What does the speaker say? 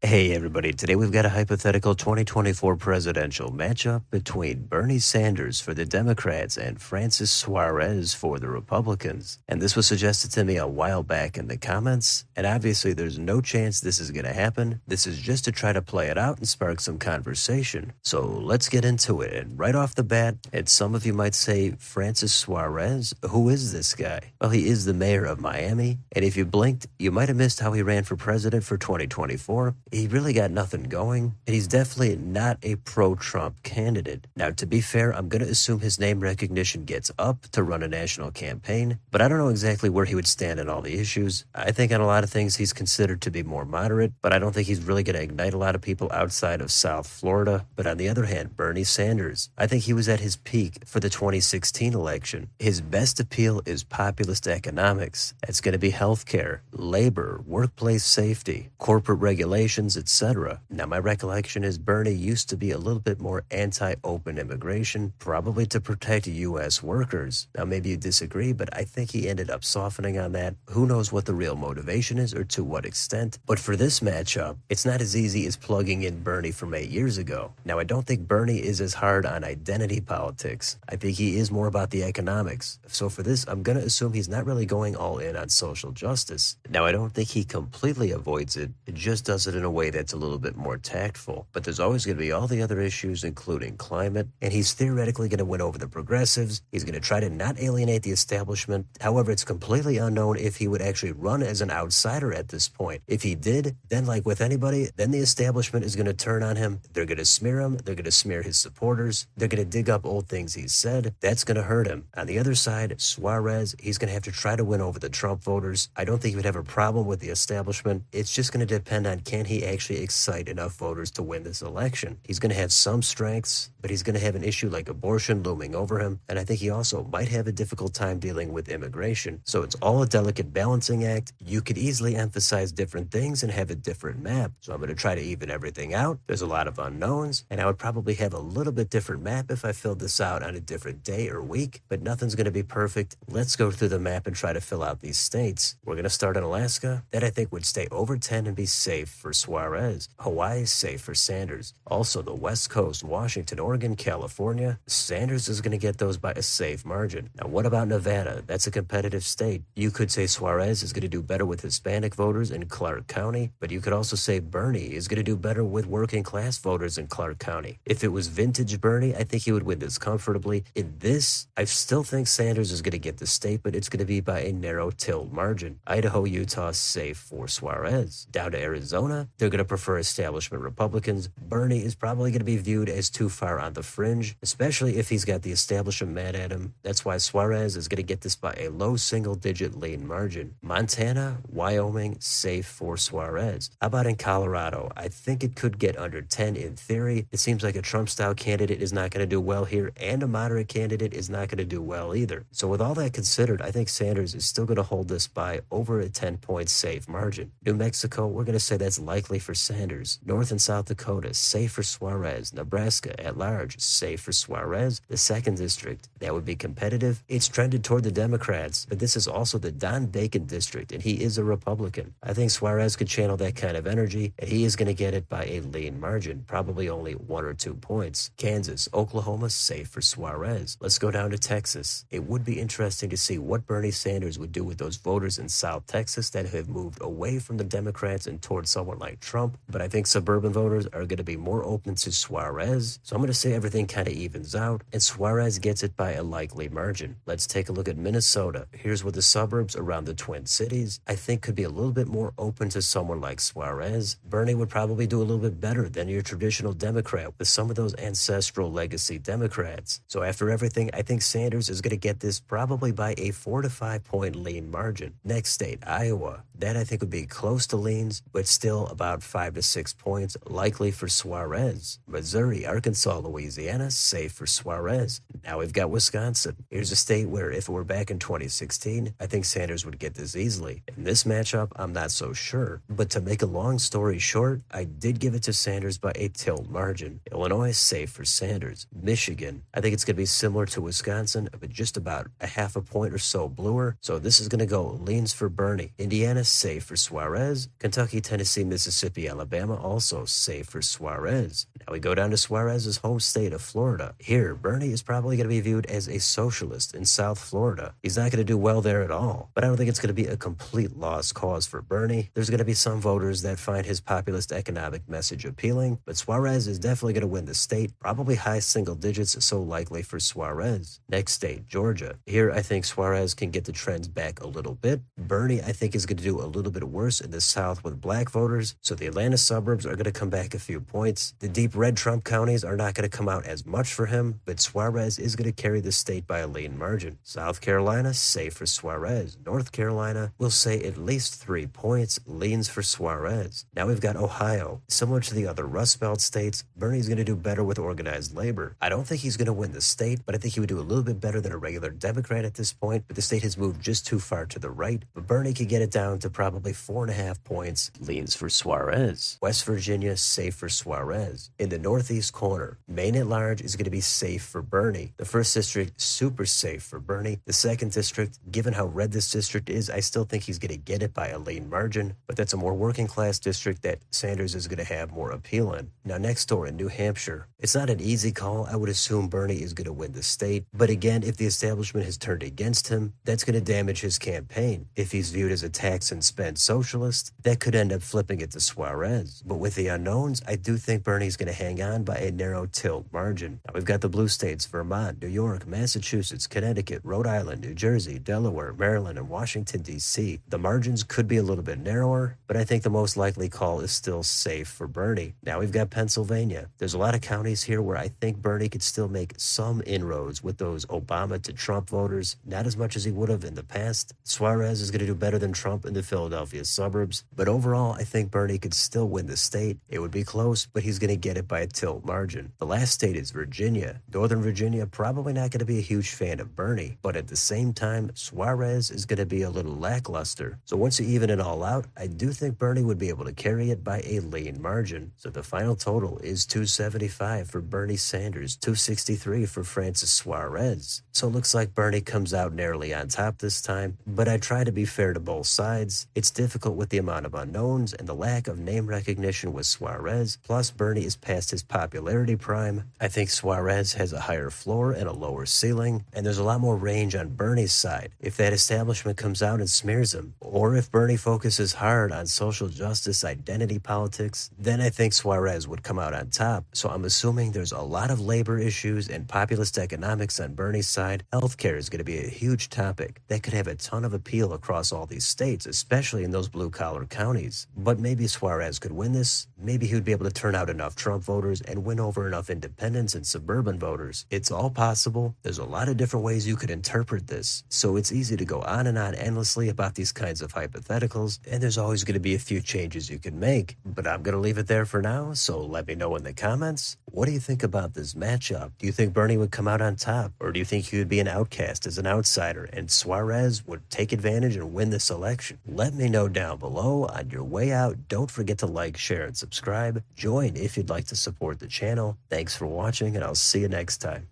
Hey everybody, today we've got a hypothetical 2024 presidential matchup between Bernie Sanders for the Democrats and Francis Suarez for the Republicans. And this was suggested to me a while back in the comments, and obviously there's no chance this is going to happen. This is just to try to play it out and spark some conversation. So let's get into it. And right off the bat, and some of you might say, Francis Suarez? Who is this guy? Well, he is the mayor of Miami, and if you blinked, you might have missed how he ran for president for 2024. He really got nothing going, and he's definitely not a pro-Trump candidate. Now, to be fair, I'm going to assume his name recognition gets up to run a national campaign, but I don't know exactly where he would stand on all the issues. I think on a lot of things he's considered to be more moderate, but I don't think he's really going to ignite a lot of people outside of South Florida. But on the other hand, Bernie Sanders, I think he was at his peak for the 2016 election. His best appeal is populist economics. That's going to be healthcare, labor, workplace safety, corporate regulations, etc. Now, my recollection is Bernie used to be a little bit more anti-open immigration, probably to protect U.S. workers. Now, maybe you disagree, but I think he ended up softening on that. Who knows what the real motivation is or to what extent? But for this matchup, it's not as easy as plugging in Bernie from 8 years ago. Now, I don't think Bernie is as hard on identity politics. I think he is more about the economics. So for this, I'm going to assume he's not really going all in on social justice. Now, I don't think he completely avoids it. It just does it in a way that's a little bit more tactful. But there's always going to be all the other issues, including climate, and he's theoretically going to win over the progressives. He's going to try to not alienate the establishment. However, it's completely unknown if he would actually run as an outsider at this point. If he did, then like with anybody, then the establishment is going to turn on him. They're going to smear him. They're going to smear his supporters. They're going to dig up old things he's said. That's going to hurt him. On the other side, Suarez, he's going to have to try to win over the Trump voters. I don't think he would have a problem with the establishment. It's just going to depend on can he actually excite enough voters to win this election. He's going to have some strengths, but he's going to have an issue like abortion looming over him, and I think he also might have a difficult time dealing with immigration. So it's all a delicate balancing act. You could easily emphasize different things and have a different map. So I'm going to try to even everything out. There's a lot of unknowns, and I would probably have a little bit different map if I filled this out on a different day or week, but nothing's going to be perfect. Let's go through the map and try to fill out these states. We're going to start in Alaska. That I think would stay over 10 and be safe for Suarez. Hawaii is safe for Sanders. Also, the West Coast, Washington, Oregon, California, Sanders is going to get those by a safe margin. Now, what about Nevada? That's a competitive state. You could say Suarez is going to do better with Hispanic voters in Clark County, but you could also say Bernie is going to do better with working class voters in Clark County. If it was vintage Bernie, I think he would win this comfortably. In this, I still think Sanders is going to get the state, but it's going to be by a narrow tilt margin. Idaho, Utah, safe for Suarez. Down to Arizona, they're going to prefer establishment Republicans. Bernie is probably going to be viewed as too far on the fringe, especially if he's got the establishment mad at him. That's why Suarez is going to get this by a low single-digit lean margin. Montana, Wyoming, safe for Suarez. How about in Colorado? I think it could get under 10 in theory. It seems like a Trump-style candidate is not going to do well here, and a moderate candidate is not going to do well either. So with all that considered, I think Sanders is still going to hold this by over a 10-point safe margin. New Mexico, we're going to say that's likely for Sanders. North and South Dakota, safe for Suarez. Nebraska, at large, safe for Suarez. The 2nd District, that would be competitive. It's trended toward the Democrats, but this is also the Don Bacon District, and he is a Republican. I think Suarez could channel that kind of energy, and he is going to get it by a lean margin, probably only 1 or 2 points. Kansas, Oklahoma, safe for Suarez. Let's go down to Texas. It would be interesting to see what Bernie Sanders would do with those voters in South Texas that have moved away from the Democrats and towards someone like Trump, but I think suburban voters are going to be more open to Suarez. So I'm going to say everything kind of evens out, and Suarez gets it by a likely margin. Let's take a look at Minnesota. Here's what the suburbs around the Twin Cities I think could be a little bit more open to someone like Suarez. Bernie would probably do a little bit better than your traditional Democrat with some of those ancestral legacy Democrats. So after everything, I think Sanders is going to get this probably by a 4 to 5 point lean margin. Next state, Iowa. That I think would be close to leans, but still about 5 to 6 points, likely for Suarez. Missouri, Arkansas, Louisiana, safe for Suarez. Now we've got Wisconsin. Here's a state where if it were back in 2016, I think Sanders would get this easily. In this matchup, I'm not so sure. But to make a long story short, I did give it to Sanders by a tilt margin. Illinois, safe for Sanders. Michigan, I think it's going to be similar to Wisconsin, but just about a half a point or so bluer. So this is going to go leans for Bernie. Indiana, safe for Suarez. Kentucky, Tennessee, Mississippi, Mississippi, Alabama, also safe for Suarez. Now we go down to Suarez's home state of Florida. Here, Bernie is probably going to be viewed as a socialist in South Florida. He's not going to do well there at all, but I don't think it's going to be a complete lost cause for Bernie. There's going to be some voters that find his populist economic message appealing, but Suarez is definitely going to win the state, probably high single digits, so likely for Suarez. Next state, Georgia. Here, I think Suarez can get the trends back a little bit. Bernie, I think, is going to do a little bit worse in the South with black voters, so the Atlanta suburbs are going to come back a few points. The deep red Trump counties are not going to come out as much for him, but Suarez is going to carry the state by a lean margin. South Carolina, safe for Suarez. North Carolina, we'll say at least 3 points, leans for Suarez. Now we've got Ohio. Similar to the other Rust Belt states, Bernie's going to do better with organized labor. I don't think he's going to win the state, but I think he would do a little bit better than a regular Democrat at this point, but the state has moved just too far to the right. But Bernie could get it down to probably 4.5 points, leans for Suarez. West Virginia, safe for Suarez. In the northeast corner, Maine at large is going to be safe for Bernie. The first district, super safe for Bernie. The second district, given how red this district is, I still think he's going to get it by a lean margin, but that's a more working class district that Sanders is going to have more appeal in. Now next door in New Hampshire, it's not an easy call. I would assume Bernie is going to win the state, but again, if the establishment has turned against him, that's going to damage his campaign. If he's viewed as a tax and spend socialist, that could end up flipping it to Suarez. But with the unknowns, I do think Bernie's going to hang on by a narrow tilt margin. Now we've got the blue states, Vermont, New York, Massachusetts, Connecticut, Rhode Island, New Jersey, Delaware, Maryland, and Washington, D.C. The margins could be a little bit narrower, but I think the most likely call is still safe for Bernie. Now we've got Pennsylvania. There's a lot of counties here where I think Bernie could still make some inroads with those Obama to Trump voters, not as much as he would have in the past. Suarez is going to do better than Trump in the Philadelphia suburbs, but overall, I think Bernie could still win the state. It would be close, but he's going to get it by a tilt margin. The last state is Virginia. Northern Virginia, probably not going to be a huge fan of Bernie, but at the same time, Suarez is going to be a little lackluster. So once you even it all out, I do think Bernie would be able to carry it by a lean margin. So the final total is 275 for Bernie Sanders, 263 for Francis Suarez. So it looks like Bernie comes out narrowly on top this time, but I try to be fair to both sides. It's difficult with the amount of unknowns and the lack of name recognition with Suarez, plus Bernie is past his popularity prime. I think Suarez has a higher floor and a lower ceiling, and there's a lot more range on Bernie's side if that establishment comes out and smears him, or if Bernie focuses hard on social justice, identity politics, then I think Suarez would come out on top. So I'm assuming there's a lot of labor issues and populist economics on Bernie's side. Healthcare is going to be a huge topic that could have a ton of appeal across all these states, especially in those blue-collar counties. But maybe Suarez could win this. Maybe he would be able to turn out enough Trump voters and win over enough independents and suburban voters. It's all possible. There's a lot of different ways you could interpret this. So it's easy to go on and on endlessly about these kinds of hypotheticals, and there's always going to be a few changes you can make. But I'm going to leave it there for now, so let me know in the comments. What do you think about this matchup? Do you think Bernie would come out on top, or do you think he would be an outcast as an outsider and Suarez would take advantage and win this election? Let me know down below. On your way out, don't forget to like, share, and subscribe. Join if you'd like to support the channel. Thanks for watching, and I'll see you next time.